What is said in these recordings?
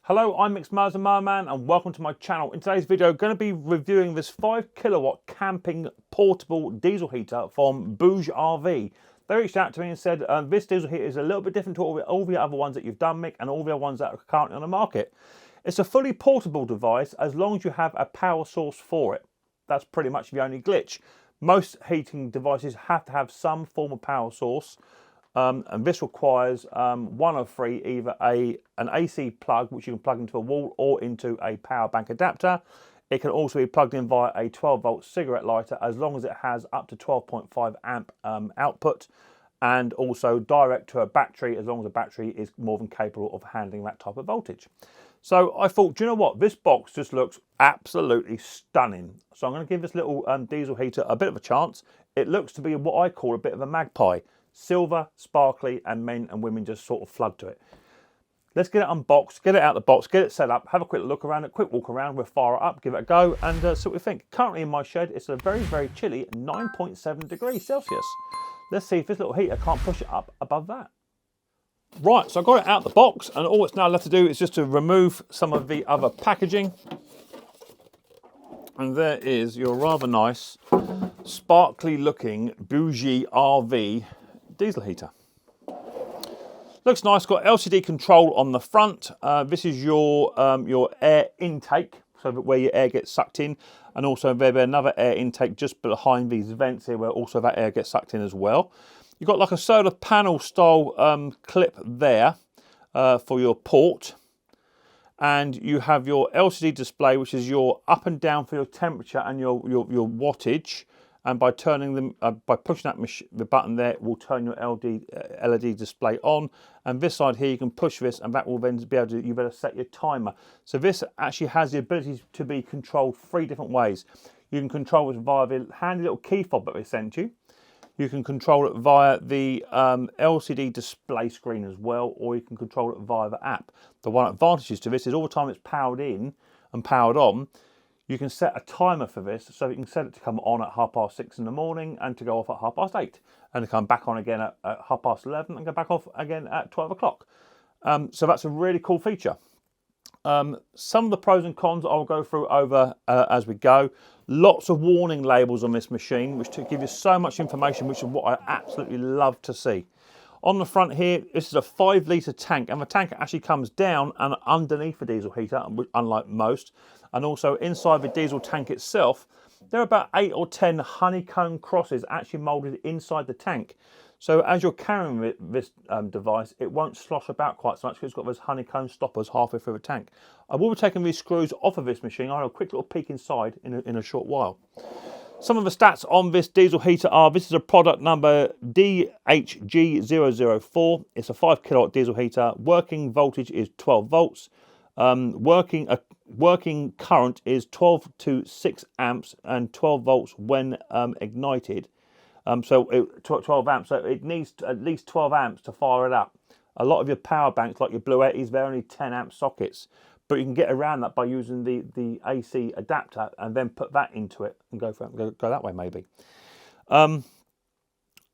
Hello, I'm Micks Mowers the Mower Man and welcome to my channel. In today's video, I'm going to be reviewing this 5 kilowatt camping portable diesel heater from Bougerv. They reached out to me and said this diesel heater is a little bit different to all the other ones that you've done, Mick, and all the other ones that are currently on the market. It's a fully portable device as long as you have a power source for it. That's pretty much the only glitch. Most heating devices have to have some form of power source. And this requires one of three, either an AC plug, which you can plug into a wall, or into a power bank adapter. It can also be plugged in via a 12-volt cigarette lighter, as long as it has up to 12.5 amp output, and also direct to a battery, as long as the battery is more than capable of handling that type of voltage. So I thought, do you know what? This box just looks absolutely stunning. So I'm going to give this little diesel heater a bit of a chance. It looks to be what I call a bit of a magpie. Silver, sparkly, and men and women just sort of flood to it. Let's get it unboxed, get it out of the box, get it set up, have a quick look around it, quick walk around, we'll fire it up, give it a go, and see what we think. Currently in my shed, it's a very, very chilly 9.7 degrees Celsius. Let's see if this little heater can't push it up above that. Right, so I got it out of the box, and all it's now left to do is just to remove some of the other packaging. And there is your rather nice, sparkly looking Bougerv diesel heater. Looks nice, got LCD control on the front. This is your air intake, so that where your air gets sucked in, and also there'll be another air intake just behind these vents here where also that air gets sucked in as well. You've got like a solar panel style clip there for your port, and you have your LCD display, which is your up and down for your temperature and your wattage. And by turning them, by pushing the button there, it will turn your LED display on. And this side here, you can push this, and that will then be able to, you better set your timer. So this actually has the ability to be controlled 3 different ways. You can control it via the handy little key fob that they sent you. You can control it via the LCD display screen as well, or you can control it via the app. The one advantage to this is all the time it's powered in and powered on, you can set a timer for this, so you can set it to come on at 6:30 in the morning and to go off at 8:30, and to come back on again at 11:30 and go back off again at 12 o'clock. So that's a really cool feature. Some of the pros and cons I'll go through over as we go. Lots of warning labels on this machine, which give you so much information, which is what I absolutely love to see. On the front here, this is a 5-litre tank, and the tank actually comes down and underneath the diesel heater, unlike most. And also inside the diesel tank itself, there are about 8 or 10 honeycomb crosses actually moulded inside the tank. So as you're carrying this device, it won't slosh about quite so much because it's got those honeycomb stoppers halfway through the tank. I will be taking these screws off of this machine. I'll have a quick little peek inside in a short while. Some of the stats on this diesel heater are, this is a product number DHG004. It's a 5 kilowatt diesel heater. Working voltage is 12 volts. Working current is 12 to 6 amps and 12 volts when ignited. 12 amps, so it needs at least 12 amps to fire it up. A lot of your power banks, like your Bluettis, they're only 10 amp sockets. But you can get around that by using the AC adapter and then put that into it and go that way maybe.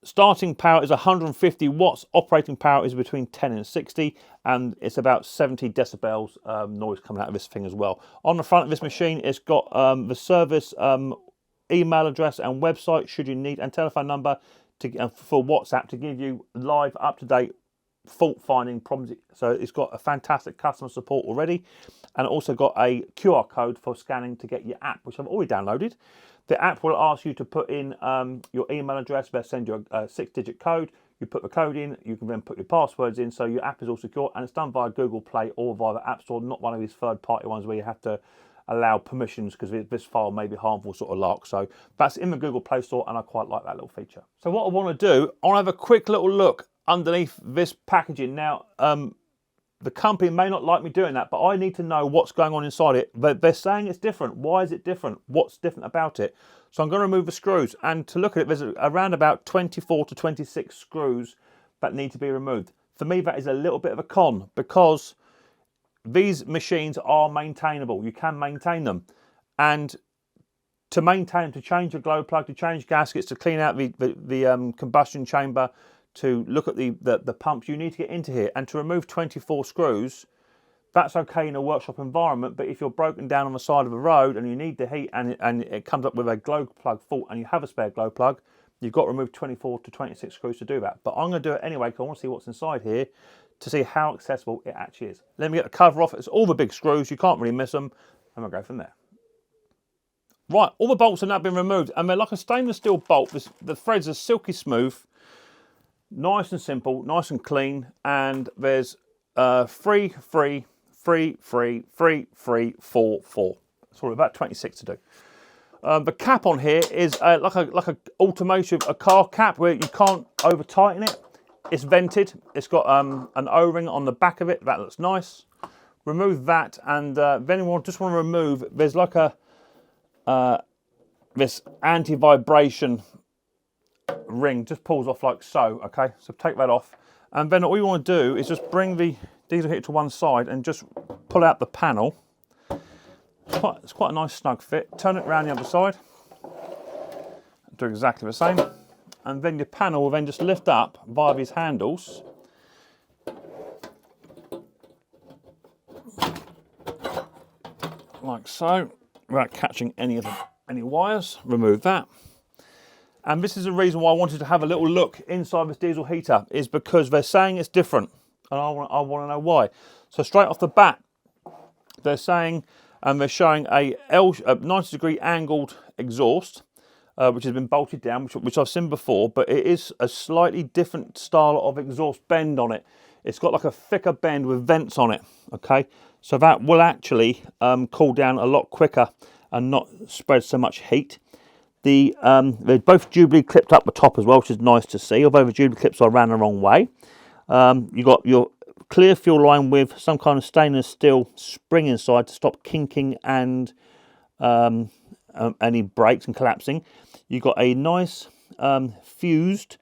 Starting power is 150 watts. Operating power is between 10 and 60, and it's about 70 decibels noise coming out of this thing as well. On the front of this machine, it's got the service email address and website should you need, and telephone number for WhatsApp to give you live, up-to-date fault finding problems. So it's got a fantastic customer support already, and also got a QR code for scanning to get your app, which I've already downloaded. The app will ask you to put in your email address. They'll send you a 6-digit code. You put the code in, you can then put your passwords in, so your app is all secure, and it's done via Google Play or via the App Store, not one of these third-party ones where you have to allow permissions because this file may be harmful sort of lark. So that's in the Google Play Store, and I quite like that little feature. So what I want to do, I want to have a quick little look underneath this packaging. Now, the company may not like me doing that, but I need to know what's going on inside it. But they're saying it's different. Why is it different? What's different about it? So I'm going to remove the screws, and to look at it, there's around about 24 to 26 screws that need to be removed. For me, that is a little bit of a con, because these machines are maintainable. You can maintain them, and to maintain them, to change your glow plug, to change gaskets, to clean out the combustion chamber, to look at the pumps, you need to get into here, and to remove 24 screws That's okay in a workshop environment, but if you're broken down on the side of the road and you need the heat and it comes up with a glow plug fault and you have a spare glow plug, you've got to remove 24 to 26 screws to do that. But I'm going to do it anyway because I want to see what's inside here to see how accessible it actually is. Let me get the cover off. It's all the big screws. You can't really miss them. And we'll go from there. Right, all the bolts have now been removed and they're like a stainless steel bolt. The threads are silky smooth, nice and simple, nice and clean. And there's 3, 3, 3, 3, 3, 3, 4, 4. So about 26 to do. The cap on here is like a automotive, a car cap where you can't over tighten it. It's vented. It's got an O-ring on the back of it. That looks nice. Remove that, and then you just want to remove. There's like a this anti-vibration ring. Just pulls off like so. Okay, so take that off, and then all you want to do is just bring the diesel heater to one side and just pull out the panel. It's quite a nice snug fit. Turn it around the other side. Do exactly the same. And then your panel will then just lift up via these handles. Like so, without catching any wires. Remove that. And this is the reason why I wanted to have a little look inside this diesel heater, is because they're saying it's different. And I want to know why. So straight off the bat, they're saying, and they're showing a 90-degree angled exhaust, which has been bolted down, which I've seen before, but it is a slightly different style of exhaust bend on it. It's got like a thicker bend with vents on it, okay? So that will actually cool down a lot quicker and not spread so much heat. They're both Jubilee clipped up the top as well, which is nice to see, although the Jubilee clips are ran the wrong way. You've got your clear fuel line with some kind of stainless steel spring inside to stop kinking and any breaks and collapsing. You've got a nice fused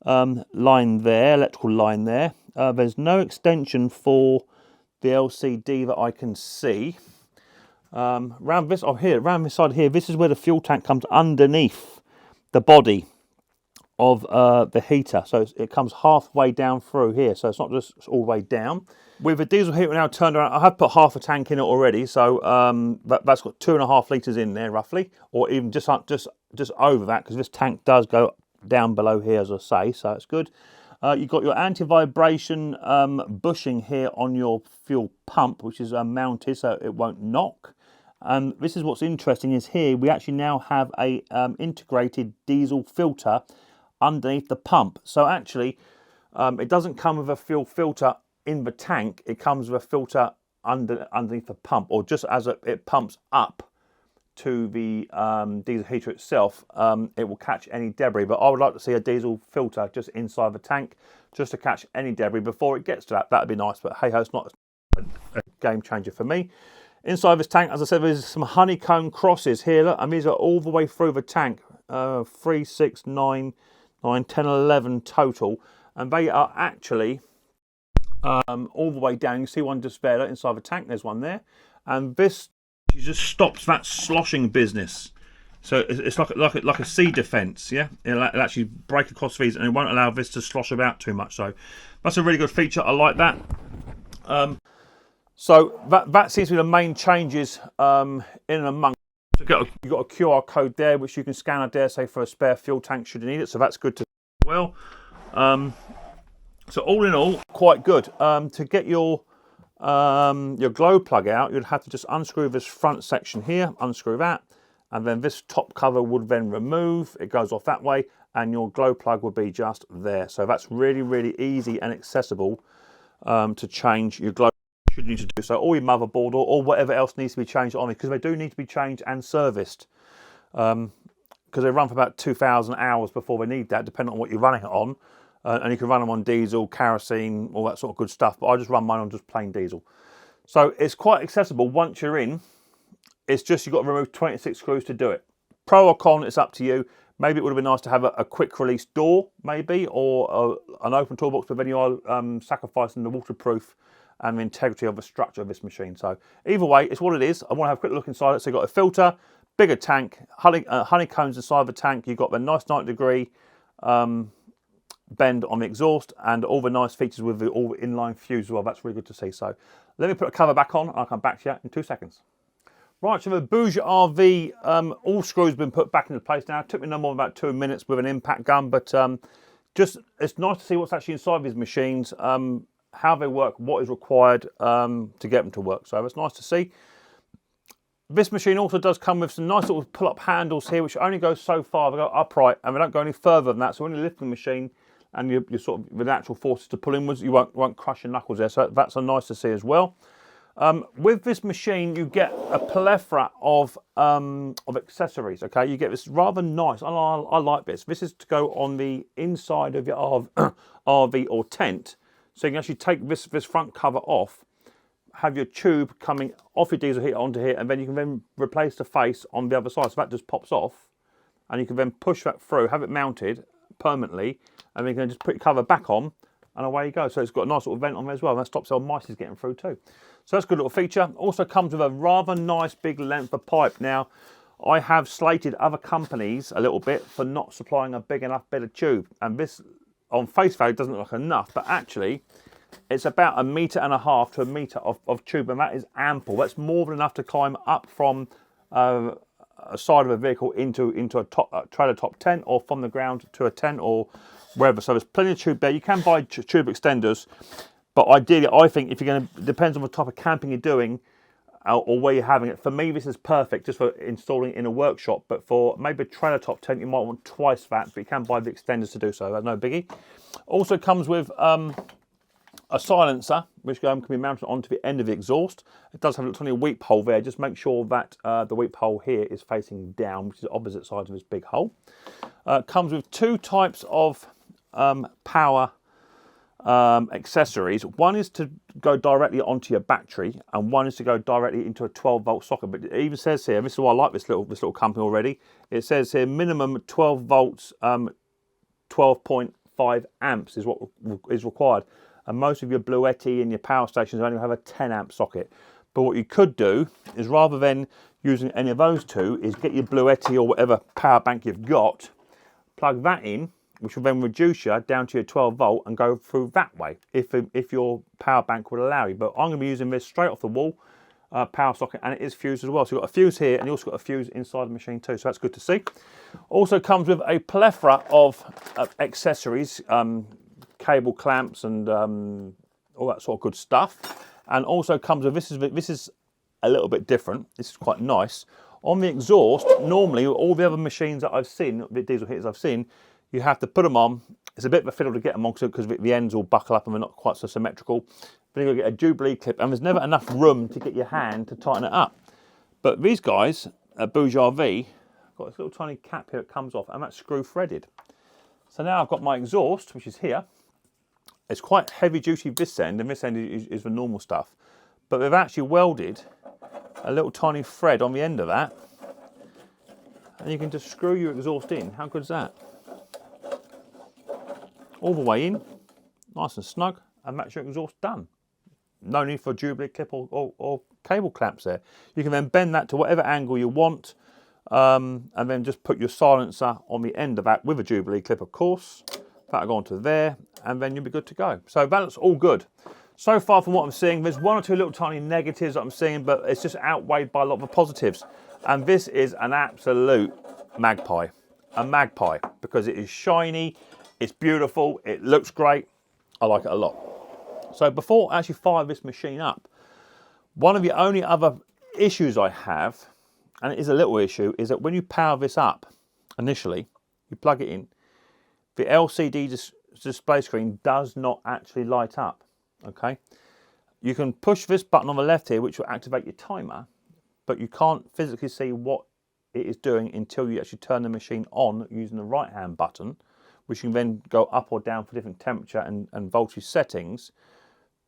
line there, electrical line there. There's no extension for the LCD that I can see. Around this side here, this is where the fuel tank comes underneath the body of the heater, so it comes halfway down through here, so it's not just all the way down. With the diesel heater now turned around, I have put half a tank in it already, so that's got 2.5 litres in there roughly, or even just over that, because this tank does go down below here, as I say, so it's good. You've got your anti-vibration bushing here on your fuel pump, which is mounted so it won't knock. And this is what's interesting, is here we actually now have a integrated diesel filter underneath the pump. So actually it doesn't come with a fuel filter in the tank, it comes with a filter underneath the pump, or just as it pumps up to the diesel heater itself, it will catch any debris. But I would like to see a diesel filter just inside the tank, just to catch any debris before it gets to that. That'd be nice, but hey ho, it's not a game changer for me. Inside this tank, as I said, there's some honeycomb crosses here, look, and these are all the way through the tank, 3, 6, 9, 10, 11 total, and they are actually all the way down. You see one just there inside the tank, there's one there, and this just stops that sloshing business. So it's like a sea defence, yeah? It'll actually break across these and it won't allow this to slosh about too much. So that's a really good feature, I like that. So that seems to be the main changes in and among. So you've got a QR code there which you can scan, I dare say, for a spare fuel tank should you need it, so that's good to as well. So all in all, quite good. To get your glow plug out, you'd have to just unscrew this front section here, unscrew that, and then this top cover would then remove. It goes off that way, and your glow plug would be just there. So that's really, really easy and accessible to change your glow. Should you need to do so, or your motherboard, or whatever else needs to be changed on it, because they do need to be changed and serviced. Because they run for about 2,000 hours before they need that, depending on what you're running it on. And you can run them on diesel, kerosene, all that sort of good stuff. But I just run mine on just plain diesel. So it's quite accessible once you're in. It's just you've got to remove 26 screws to do it. Pro or con, it's up to you. Maybe it would have been nice to have a quick release door, maybe, or an open toolbox, but then you are sacrificing the waterproof and the integrity of the structure of this machine. So either way, it's what it is. I want to have a quick look inside it. So you've got a filter, bigger tank, honeycombs inside the tank. You've got the nice 90-degree bend on the exhaust, and all the nice features with all the inline fuse as well. That's really good to see. So Let me put a cover back on and I'll come back to you in 2 seconds. Right, so the Bougerv RV, all screws have been put back into place now. It took me no more than about 2 minutes with an impact gun, but just it's nice to see what's actually inside these machines, how they work, what is required to get them to work. So it's nice to see. This machine also does come with some nice little pull-up handles here, which only go so far. They go upright and they don't go any further than that. So when you're lifting the machine and you're sort of with natural forces to pull inwards, you won't crush your knuckles there. So that's nice to see as well. With this machine, you get a plethora of accessories. Okay, you get this rather nice. I like this. This is to go on the inside of your RV or tent, so you can actually take this front cover off, have your tube coming off your diesel heater onto here, and then you can then replace the face on the other side. So that just pops off, and you can then push that through, have it mounted permanently, and then you can just put your cover back on, and away you go. So it's got a nice little vent on there as well, and that stops all mice getting through too. So that's a good little feature. Also comes with a rather nice big length of pipe. Now, I have slated other companies a little bit for not supplying a big enough bit of tube, and this on face value doesn't look like enough, but actually it's about 1.5 meters to 1 meter of tube, and that is ample. That's more than enough to climb up from a side of a vehicle into a trailer top tent, or from the ground to a tent or wherever. So there's plenty of tube there. You can buy tube extenders, but ideally I think if you're going to, depends on the type of camping you're doing or where you're having it. For me, this is perfect just for installing in a workshop, but for maybe a trailer top tent you might want twice that, but you can buy the extenders to do so. That's no biggie. Also comes with a silencer, which can be mounted onto the end of the exhaust. It does have a tiny weep hole there. Just make sure that the weep hole here is facing down, which is the opposite side of this big hole. Comes with 2 types of power accessories. One is to go directly onto your battery, and one is to go directly into a 12-volt socket. But it even says here, and this is why I like this little company already, it says here minimum 12 volts, 12.5 amps is what is required. And most of your Bluetti and your power stations only have a 10 amp socket. But what you could do is, rather than using any of those two, is get your Bluetti or whatever power bank you've got, plug that in, which will then reduce you down to your 12 volt and go through that way, if your power bank would allow you. But I'm going to be using this straight off the wall power socket, and it is fused as well. So you've got a fuse here, and you also got a fuse inside the machine too, so that's good to see. Also comes with a plethora of accessories, cable clamps and all that sort of good stuff. And also comes with, this is a little bit different, this is quite nice. On the exhaust, normally all the other machines that I've seen, the diesel heaters I've seen, you have to put them on. It's a bit of a fiddle to get them on because the ends will buckle up and they're not quite so symmetrical. Then you've got to get a Jubilee clip, and there's never enough room to get your hand to tighten it up. But these guys at Bougerv RV got this little tiny cap here that comes off, and that's screw threaded. So now I've got my exhaust, which is here. It's quite heavy duty this end, and this end is the normal stuff. But they've actually welded a little tiny thread on the end of that, and you can just screw your exhaust in. How good is that? All the way in, nice and snug, and that's your exhaust done. No need for a Jubilee clip or cable clamps there. You can then bend that to whatever angle you want, and then just put your silencer on the end of that with a Jubilee clip, of course. That'll go onto there, and then you'll be good to go. So that's all good. So far from what I'm seeing, there's 1 or 2 little tiny negatives that I'm seeing, but it's just outweighed by a lot of the positives. And this is an absolute magpie. A magpie, because it is shiny, it's beautiful, it looks great. I like it a lot. So before I actually fire this machine up, one of the only other issues I have, and it is a little issue, is that when you power this up initially, you plug it in, the LCD display screen does not actually light up. Okay, you can push this button on the left here, which will activate your timer, but you can't physically see what it is doing until you actually turn the machine on using the right hand button, which you can then go up or down for different temperature and voltage settings.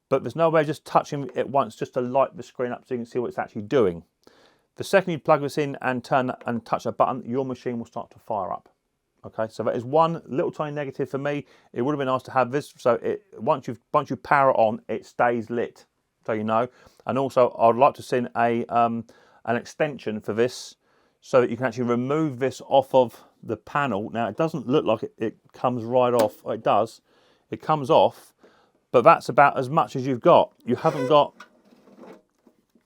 But there's no way of just touching it once just to light the screen up so you can see what it's actually doing. The second you plug this in and turn and touch a button, your machine will start to fire up. Okay, so that is one little tiny negative for me. It would have been nice to have this, so once you power it on, it stays lit, so you know. And also, I'd like to see an extension for this, so that you can actually remove this off of the panel. Now, it doesn't look like it comes right off. It does. It comes off, but that's about as much as you've got. You haven't got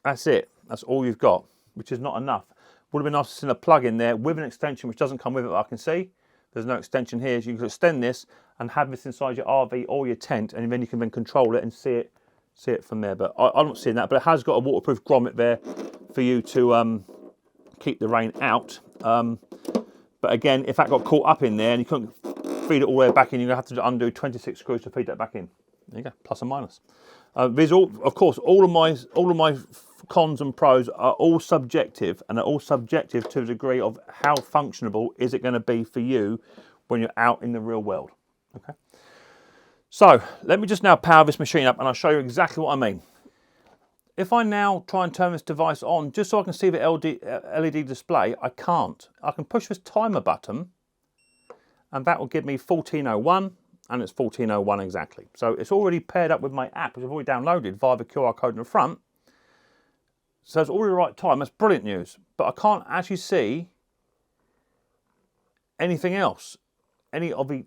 That's it. That's all you've got, which is not enough. Would have been nice to send a plug in there with an extension, which doesn't come with it, I can see. There's no extension here, so you can extend this and have this inside your RV or your tent, and then you can then control it and see it from there. But I'm not seeing that, but it has got a waterproof grommet there for you to keep the rain out. But again, if that got caught up in there and you couldn't feed it all the way back in, you're going to have to undo 26 screws to feed that back in. There you go, plus and minus. These all, of course, all of my cons and pros are all subjective, and they're all subjective to the degree of how functionable is it going to be for you when you're out in the real world. Okay. So let me just now power this machine up, and I'll show you exactly what I mean. If I now try and turn this device on just so I can see the LED display, I can't. I can push this timer button, and that will give me 1401. And it's 1401 exactly. So it's already paired up with my app, which I've already downloaded via the QR code in the front. So it's already the right time. That's brilliant news. But I can't actually see anything else, any of the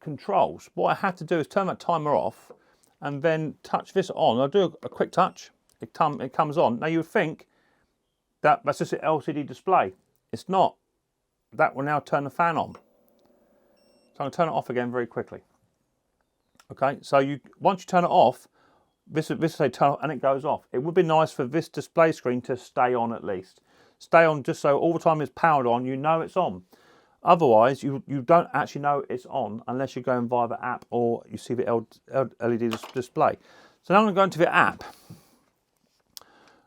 controls. What I had to do is turn that timer off and then touch this on. I'll do a quick touch. It comes on. Now you would think that that's just an LCD display. It's not. That will now turn the fan on. So I'm going to turn it off again very quickly. Okay, so once you turn it off, this will say turn off and it goes off. It would be nice for this display screen to stay on at least. Stay on just so all the time it's powered on, you know it's on. Otherwise, you don't actually know it's on unless you're going via the app or you see the LED display. So now I'm going to go into the app.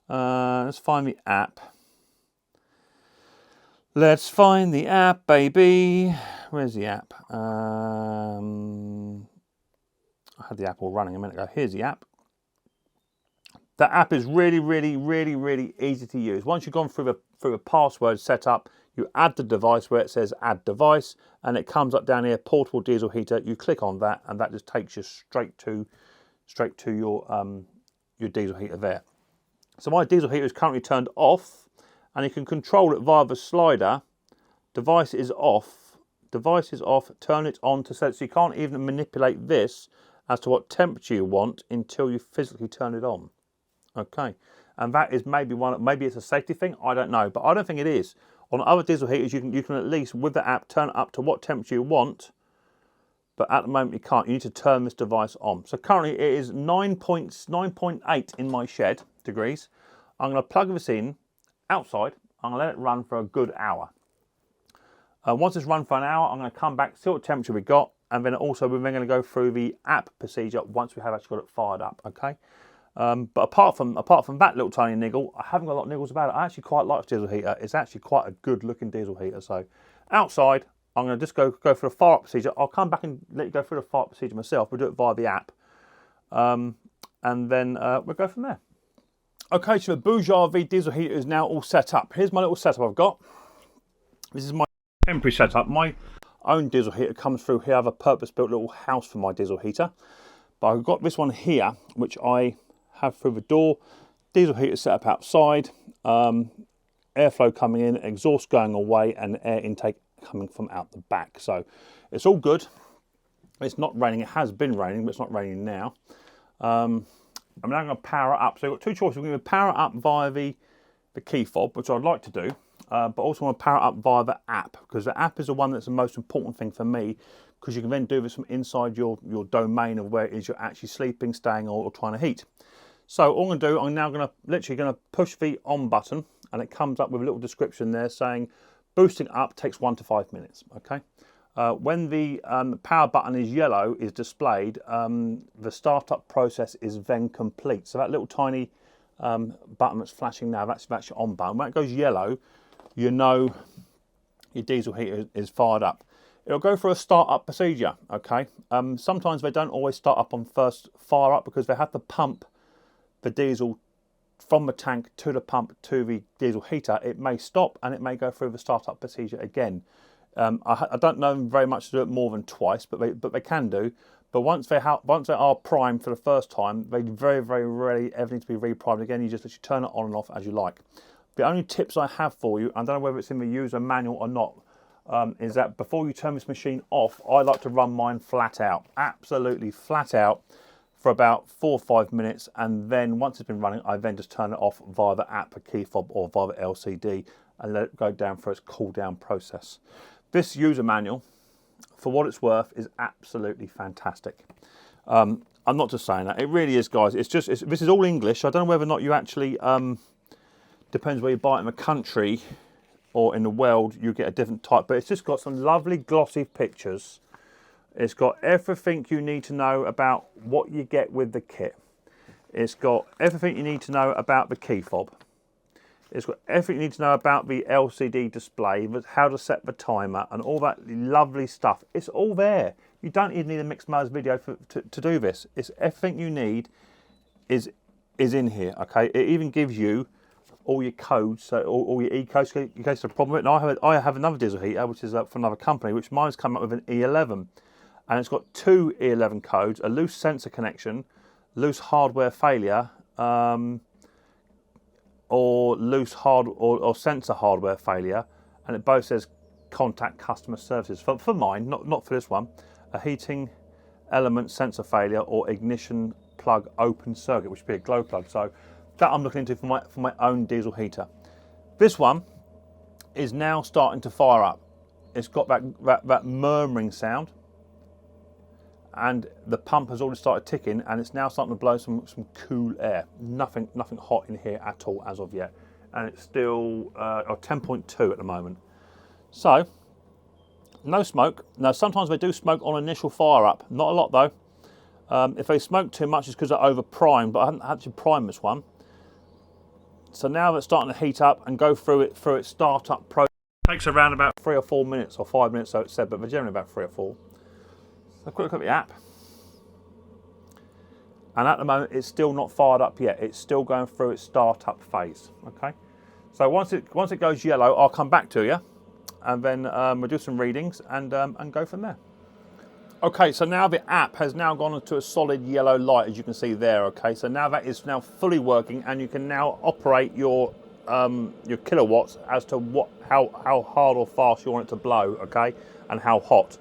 Let's find the app. Let's find the app, baby. Where's the app? I had the app all running a minute ago. Here's the app. The app is really, really, really, really easy to use. Once you've gone through the password setup, you add the device where it says add device, and it comes up down here, portable diesel heater. You click on that, and that just takes you straight to your diesel heater there. So my diesel heater is currently turned off, and you can control it via the slider. Device is off. Device is off. Turn it on to set. So you can't even manipulate this as to what temperature you want until you physically turn it on. Okay, and that is maybe maybe it's a safety thing. I don't know, but I don't think it is. On other diesel heaters, you can at least with the app turn it up to what temperature you want. But at the moment you can't. You need to turn this device on. So currently it is 9.8 in my shed degrees. I'm going to plug this in outside. I'm going to let it run for a good hour. Once it's run for an hour, I'm going to come back, see what temperature we got, and then also we're then going to go through the app procedure once we have actually got it fired up. Okay. But apart from that little tiny niggle, I haven't got a lot of niggles about it. I actually quite like the diesel heater. It's actually quite a good looking diesel heater. So outside, I'm going to just go for the fire up procedure. I'll come back and let you go through the fire up procedure myself. We'll do it via the app, and then we'll go from there. Okay, so the Bougerv diesel heater is now all set up. Here's my little setup I've got. This is my temporary setup. My own diesel heater comes through here. I have a purpose-built little house for my diesel heater. But I've got this one here, which I have through the door. Diesel heater set up outside. Airflow coming in, exhaust going away, and air intake coming from out the back. So it's all good. It's not raining. It has been raining, but it's not raining now. I'm now going to power it up. So you've got two choices. We're going to power it up via the key fob, which I'd like to do, but also want to power it up via the app, because the app is the one that's the most important thing for me, because you can then do this from inside your domain of where it is you're actually sleeping, staying, or trying to heat. So all I'm going to do, I'm now literally going to push the on button, and it comes up with a little description there saying boosting up takes 1 to 5 minutes. Okay. When the power button is yellow, is displayed, the startup process is then complete. So that little tiny button that's flashing now, that's your on button. When it goes yellow, you know your diesel heater is fired up. It'll go through a startup procedure, okay? Sometimes they don't always start up on first fire up because they have to pump the diesel from the tank to the pump to the diesel heater. It may stop and it may go through the startup procedure again. I don't know them very much to do it more than twice, but they can do. But once they are primed for the first time, they very, very rarely ever need to be re-primed again. You just literally turn it on and off as you like. The only tips I have for you, I don't know whether it's in the user manual or not, is that before you turn this machine off, I like to run mine flat out, absolutely flat out, for about 4 or 5 minutes, and then once it's been running, I then just turn it off via the app, a key fob, or via the LCD, and let it go down for its cool down process. This user manual, for what it's worth, is absolutely fantastic. I'm not just saying that, it really is, guys. This is all English. I don't know whether or not you actually, depends where you buy it in the country or in the world, you get a different type, but it's just got some lovely glossy pictures. It's got everything you need to know about what you get with the kit. It's got everything you need to know about the key fob. It's got everything you need to know about the LCD display, how to set the timer, and all that lovely stuff. It's all there. You don't even need a Micks Mowers video to do this. It's everything you need is in here, okay? It even gives you all your codes, so all your E-codes in case there's a problem with it. And I have another diesel heater, which is from another company, which mine's come up with an E11. And it's got 2 E11 codes, a loose sensor connection, loose hardware failure, or loose or sensor hardware failure, and it both says contact customer services. For mine, not for this one, a heating element sensor failure or ignition plug open circuit, which would be a glow plug. So that I'm looking into for my own diesel heater. This one is now starting to fire up. It's got that murmuring sound, and the pump has already started ticking, and it's now starting to blow some cool air. Nothing hot in here at all as of yet, and it's still 10.2 at the moment. So no smoke. Now sometimes they do smoke on initial fire up, not a lot though. If they smoke too much, it's because they're over primed, but I haven't actually primed this one. So now it's starting to heat up and go through its startup process. It takes around about 3 or 4 minutes, or 5 minutes, so it's said, but they're generally about 3 or 4. So a quick look at the app. And at the moment, it's still not fired up yet. It's still going through its startup phase, okay? So once it goes yellow, I'll come back to you, and then we'll do some readings and go from there. Okay, so now the app has now gone into a solid yellow light, as you can see there, okay? So now that is now fully working, and you can now operate your kilowatts as to how hard or fast you want it to blow, okay? And how hot.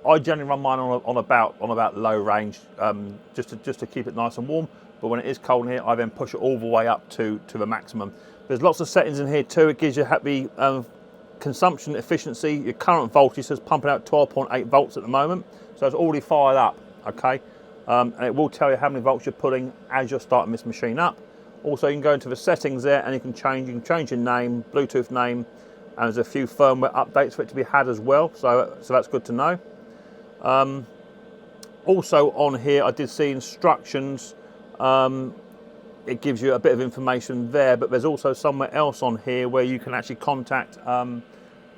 I generally run mine on about low range, just to keep it nice and warm. But when it is cold in here, I then push it all the way up to the maximum. There's lots of settings in here too. It gives you happy consumption efficiency. Your current voltage says pumping out 12.8 volts at the moment, so it's already fired up, okay? And it will tell you how many volts you're putting as you're starting this machine up. Also, you can go into the settings there, and you can change your name, Bluetooth name, and there's a few firmware updates for it to be had as well. So that's good to know. Also on here, I did see instructions. It gives you a bit of information there, but there's also somewhere else on here where you can actually contact.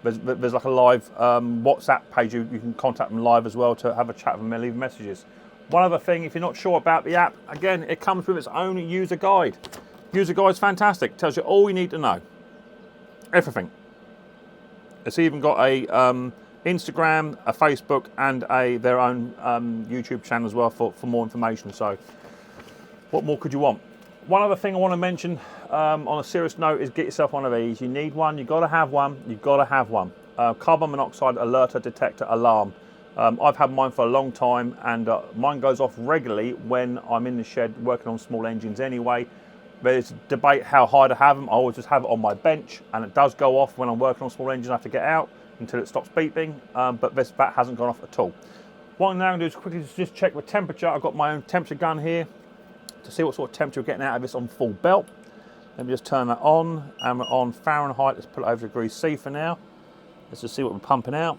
There's like a live WhatsApp page. You can contact them live as well to have a chat with them and leave messages. One other thing, if you're not sure about the app, again, it comes with its own user guide. User guide's fantastic. Tells you all you need to know. Everything. It's even got a Instagram, a Facebook, and their own YouTube channel as well for more information. So what more could you want? One other thing I want to mention on a serious note is get yourself one of these. You need one, you've got to have one, you've got to have one. Carbon monoxide alerter detector alarm. I've had mine for a long time, and mine goes off regularly when I'm in the shed working on small engines anyway. There's debate how high to have them. I always just have it on my bench, and it does go off when I'm working on small engines. I have to get out until it stops beeping, but that hasn't gone off at all. What I'm now going to do is quickly just check the temperature. I've got my own temperature gun here to see what sort of temperature we're getting out of this on full belt. Let me just turn that on, and we're on Fahrenheit. Let's put it over degrees C for now. Let's just see what we're pumping out.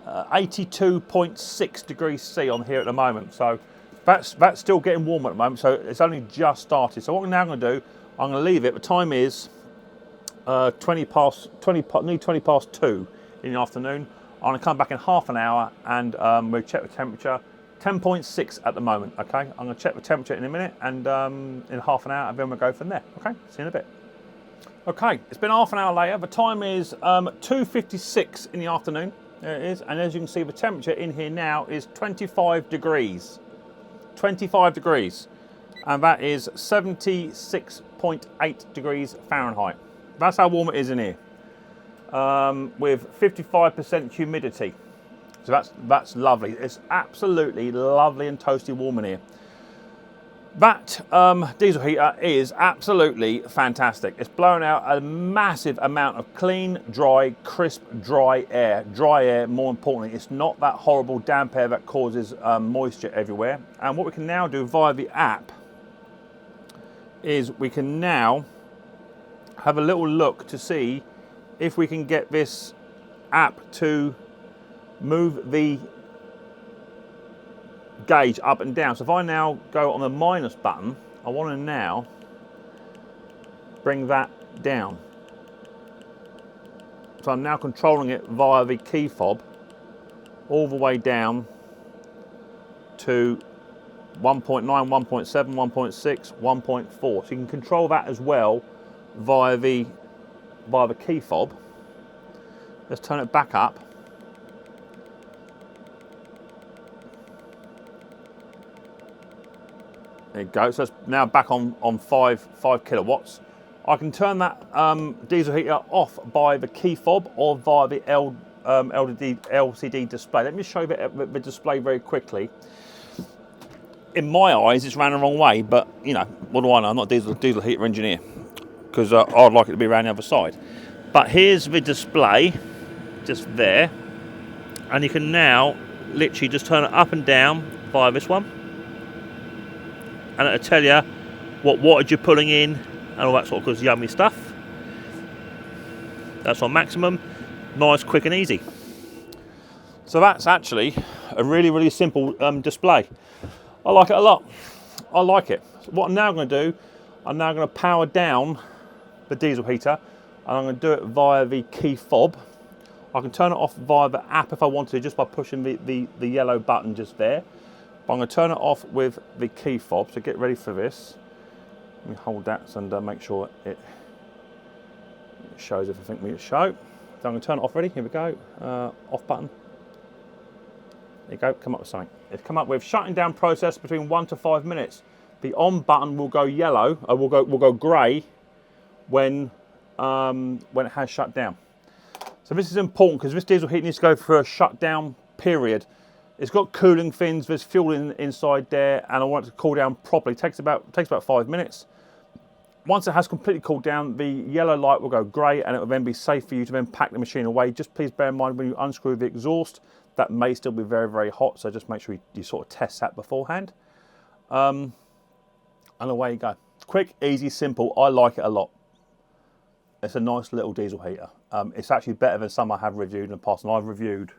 82.6 degrees C on here at the moment, so that's still getting warm at the moment, so it's only just started. So what I'm now going to do, I'm going to leave it. The time is 20 past 2 in the afternoon. I'm going to come back in half an hour, and we'll check the temperature. 10.6 at the moment, okay? I'm going to check the temperature in a minute, and in half an hour, and then we'll go from there, okay? See you in a bit. Okay, it's been half an hour later. The time is 2:56 in the afternoon. There it is, and as you can see, the temperature in here now is 25 degrees. 25 degrees, and that is 76.8 degrees Fahrenheit. That's how warm it is in here, with 55% humidity. So that's lovely. It's absolutely lovely and toasty warm in here. That diesel heater is absolutely fantastic. It's blowing out a massive amount of clean, dry, crisp, dry air. Dry air, more importantly. It's not that horrible damp air that causes moisture everywhere. And what we can now do via the app is we can now have a little look to see if we can get this app to move the gauge up and down. So if I now go on the minus button, I want to now bring that down. So I'm now controlling it via the key fob all the way down to 1.9, 1.7, 1.6, 1.4. So you can control that as well via the key fob. Let's turn it back up. There you go. So it's now back on 5 kilowatts. I can turn that diesel heater off by the key fob or via the LCD display. Let me show you the display very quickly. In my eyes, it's ran the wrong way, but you know, what do I know? I'm not a diesel heater engineer, because I'd like it to be around the other side. But here's the display, just there, and you can now literally just turn it up and down via this one, and it'll tell you what wattage you're pulling in and all that sort of good yummy stuff. That's on maximum. Nice, quick and easy. So that's actually a really, really simple display. I like it a lot. I like it. So what I'm now going to do, I'm now going to power down the diesel heater, and I'm going to do it via the key fob. I can turn it off via the app if I want to, just by pushing the yellow button just there. But I'm going to turn it off with the key fob, so get ready for this. Let me hold that and make sure it shows everything we need to show. So I'm going to turn it off, ready, here we go, off button. There you go, come up with something. It's come up with shutting down process between 1 to 5 minutes. The on button will go yellow, will go grey when it has shut down. So this is important because this diesel heat needs to go through a shutdown period. It's got cooling fins, there's fuel inside there, and I want it to cool down properly. It takes about 5 minutes. Once it has completely cooled down, the yellow light will go grey, and it will then be safe for you to then pack the machine away. Just please bear in mind when you unscrew the exhaust, that may still be very, very hot, so just make sure you sort of test that beforehand. And away you go. Quick, easy, simple. I like it a lot. It's a nice little diesel heater. It's actually better than some I have reviewed in the past, and I've reviewed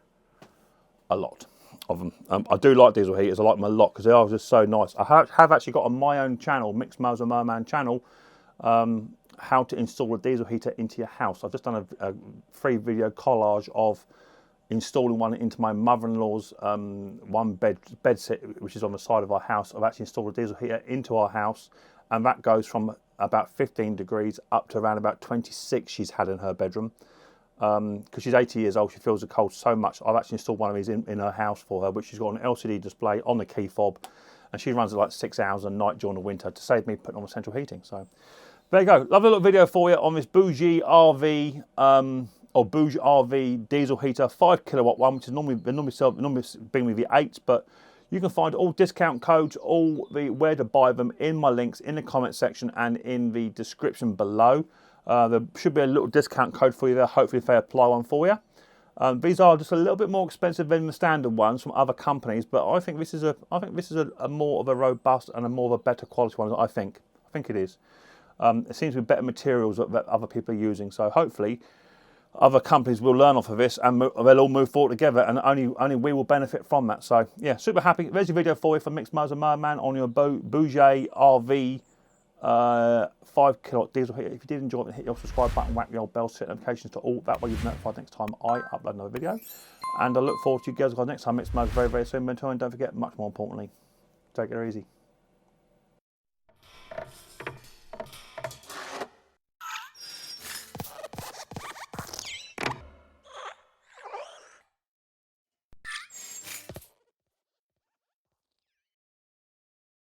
a lot of them. I do like diesel heaters. I like them a lot because they are just so nice. I have actually got on my own channel, Micks Mowers and Merman channel, how to install a diesel heater into your house. I've just done a free video collage of installing one into my mother-in-law's one bed sit, which is on the side of our house. I've actually installed a diesel heater into our house, and that goes from about 15 degrees up to around about 26 she's had in her bedroom. Because she's 80 years old, she feels the cold so much. I've actually installed one of these in her house for her, which she's got an LCD display on the key fob, and she runs it like 6 hours a night during the winter to save me putting on the central heating. So there you go. Lovely little video for you on this Bougerv RV or Bougerv RV diesel heater, 5 kilowatt one, which is normally bring me the 8, but you can find all discount codes, all the where to buy them in my links in the comment section and in the description below. There should be a little discount code for you there, hopefully if they apply one for you. These are just a little bit more expensive than the standard ones from other companies, but I think this is a more of a robust and a more of a better quality one. I think it is. It seems to be better materials that other people are using, so hopefully other companies will learn off of this and they'll all move forward together, and only we will benefit from that. So yeah, super happy. There's your video for you from Micks Mowers and Merman on your Bougerv RV 5 kilowatt diesel heater. If you did enjoy it, hit your subscribe button, whack the old bell, set notifications to all. That way you'll be notified next time I upload another video. And I look forward to you guys next time. Micks Mowers very, very soon. But until then, don't forget, much more importantly, take it easy.